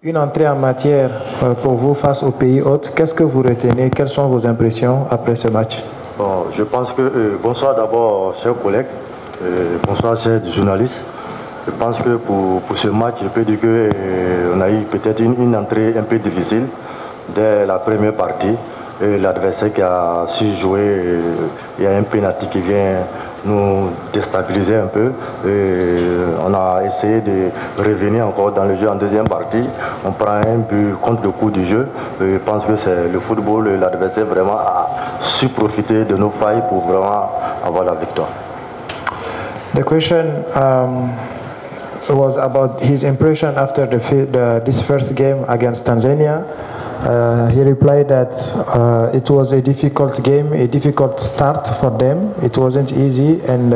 Une entrée en matière pour vous face au pays hôte. Qu'est-ce que vous retenez? Quelles sont vos impressions après ce match? Bon, je pense que... bonsoir d'abord, chers collègues. Bonsoir, chers journalistes. Je pense que pour ce match, je peux dire qu'on a eu peut-être une entrée un peu difficile dès la première partie. L'adversaire qui a su jouer, il y a un pénalty qui vient nous déstabiliser un peu. On a essayé de revenir encore dans le jeu en deuxième partie. On prend un but contre le coup du jeu. Je pense que c'est le football, l'adversaire vraiment a su profiter de nos failles pour vraiment avoir la victoire. The question was about his impression after this first game against Tanzania. He replied that it was a difficult game, a difficult start for them. It wasn't easy, and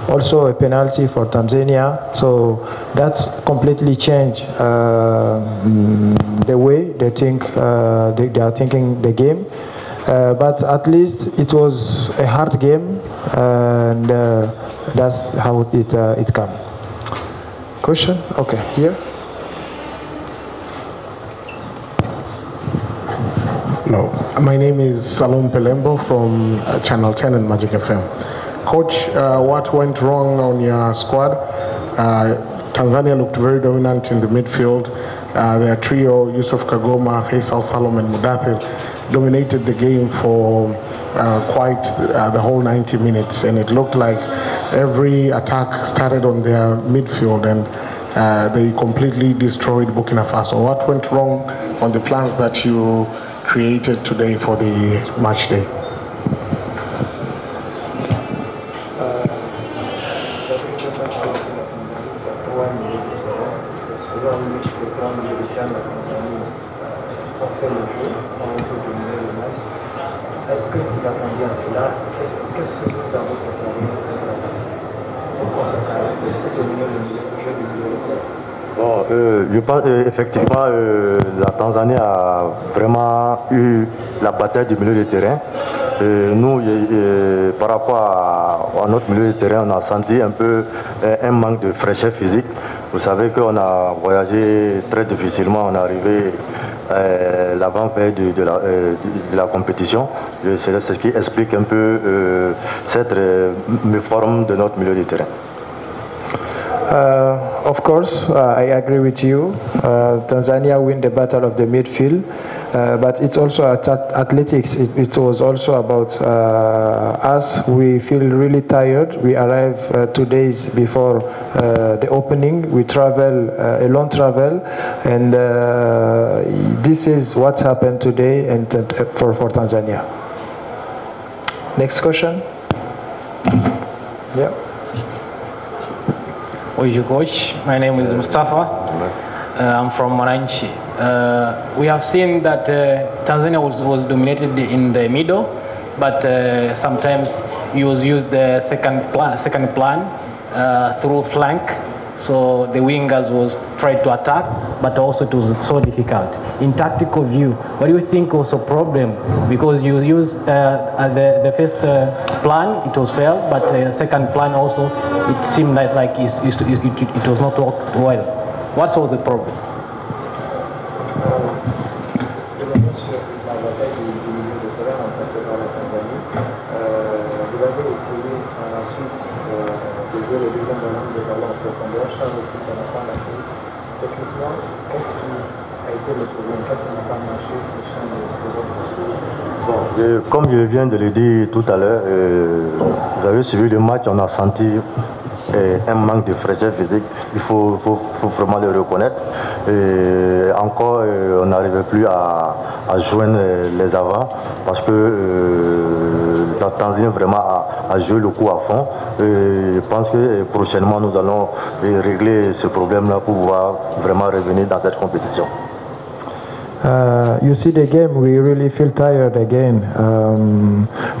also a penalty for Tanzania. So that's completely changed the way they think. They are thinking the game. But at least it was a hard game, and that's how it came. Question? Okay, here. No, my name is Salom Pelembo from Channel 10 and Magic FM. Coach, what went wrong on your squad? Tanzania looked very dominant in the midfield. Their trio, Yusuf Kagoma, Faisal Salom and Mudathir, dominated the game for quite the whole 90 minutes, and it looked like every attack started on their midfield, and they completely destroyed Burkina Faso. What went wrong on the plans that you created today for the match day? Est-ce que vous attendiez à cela? Qu'est-ce que vous avez préparé pour contrecarrer ce dominer le jeu du milieu? Bon, je pense effectivement la Tanzanie a vraiment eu la bataille du milieu de terrain. Nous, par rapport à notre milieu de terrain, on a senti un peu un manque de fraîcheur physique. Vous savez qu'on a voyagé très difficilement, on est arrivé l'avant-veille de la compétition. C'est ce qui explique un peu cette méforme de notre milieu de terrain. Of course, I agree with you. Tanzania win the battle of the midfield, but it's also athletics. It was also about us. We feel really tired. We arrive 2 days before the opening. We travel a long travel, and this is what happened today and for Tanzania. Next question. Yeah. Oju coach, my name is Mustafa. I'm from Mwananchi. We have seen that Tanzania was dominated in the middle, but sometimes you used the second plan through flank. So the wingers was tried to attack, but also it was so difficult. In tactical view, what do you think was a problem? Because you used the first plan, it was failed, but the second plan also, it seemed like it was not worked well. What was the problem? Bon, comme je viens de le dire tout à l'heure, vous avez suivi le match, on a senti un manque de fraîcheur physique, il faut vraiment le reconnaître. Et encore, on n'arrivait plus à joindre les avants parce que la Tanzanie vraiment a joué le coup à fond. Et je pense que prochainement nous allons régler ce problème-là pour pouvoir vraiment revenir dans cette compétition. You see the game, we really feel tired again.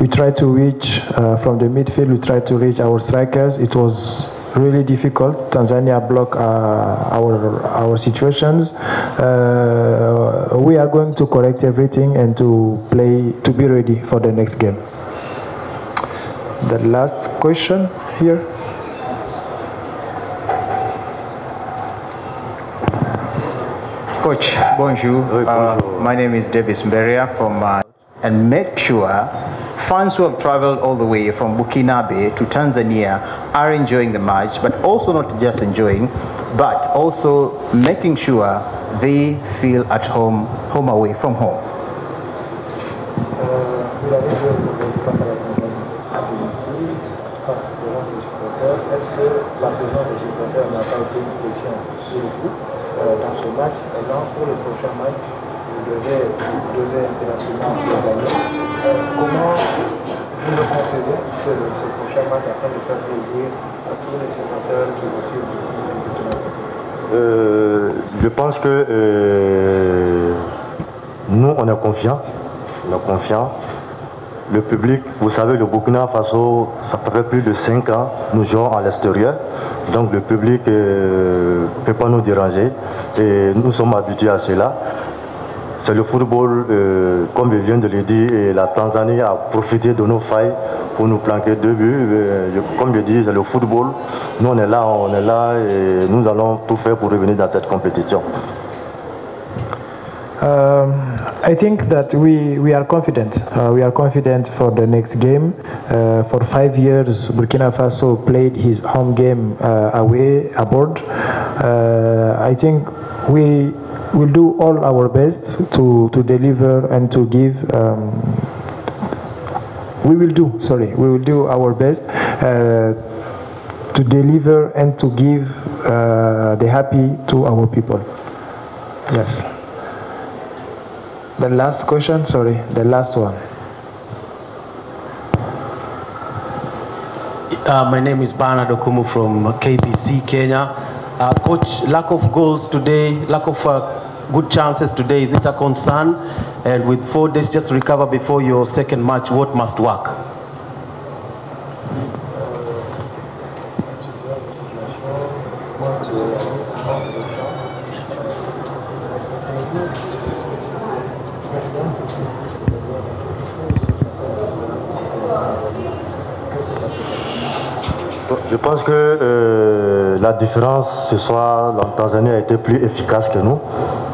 We tried to reach from the midfield, we tried to reach our strikers. It was really difficult. Tanzania blocked our situations. We are going to correct everything and to be ready for the next game. The last question here. Coach, bonjour. My name is Davis Mberia from and make sure fans who have traveled all the way from Burkinabe to Tanzania are enjoying the match, but also not just enjoying, but also making sure they feel at home, home away from home. Est-ce que la présence des supporters n'a pas été une pression sur vous dans ce match? Et donc, pour le prochain match, vous devez impérativement gagner. Comment vous le concevez, ce prochain match, afin de faire plaisir à tous les supporters qui vous suivent ici? Je pense que nous, on est confiants. On est confiants. Le public, vous savez, le Burkina Faso, ça fait plus de 5 ans, nous jouons à l'extérieur. Donc le public ne peut pas nous déranger et nous sommes habitués à cela. C'est le football, comme je viens de le dire, et la Tanzanie a profité de nos failles pour nous planquer 2 buts. Comme je dis, c'est le football. Nous on est là et nous allons tout faire pour revenir dans cette compétition. I think that we are confident. We are confident for the next game. For 5 years, Burkina Faso played his home game away, abroad. I think we will do all our best to deliver and to give. We will do our best to deliver and to give the happy to our people. Yes. The last question, the last one. My name is Bernard Okumu from KBC Kenya. Coach, lack of goals today, lack of good chances today, is it a concern? And with 4 days just to recover before your second match, what must work? Je pense que la différence ce soir, la Tanzanie a été plus efficace que nous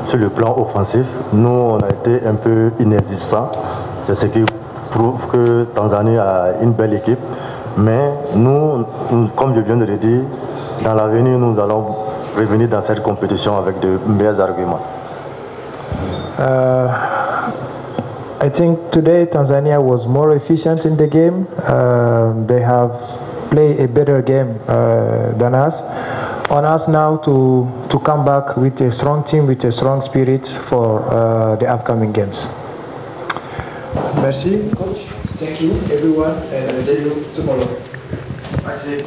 sur le plan offensif. Nous, on a été un peu inexistants. C'est ce qui prouve que Tanzanie a une belle équipe. Mais nous, comme je viens de le dire, dans l'avenir, nous allons revenir dans cette compétition avec de meilleurs arguments. I think today Tanzania was more efficient in the game. They have played a better game than us. On us now to come back with a strong team, with a strong spirit for the upcoming games. Merci, coach. Thank you, everyone, and see you tomorrow. Merci.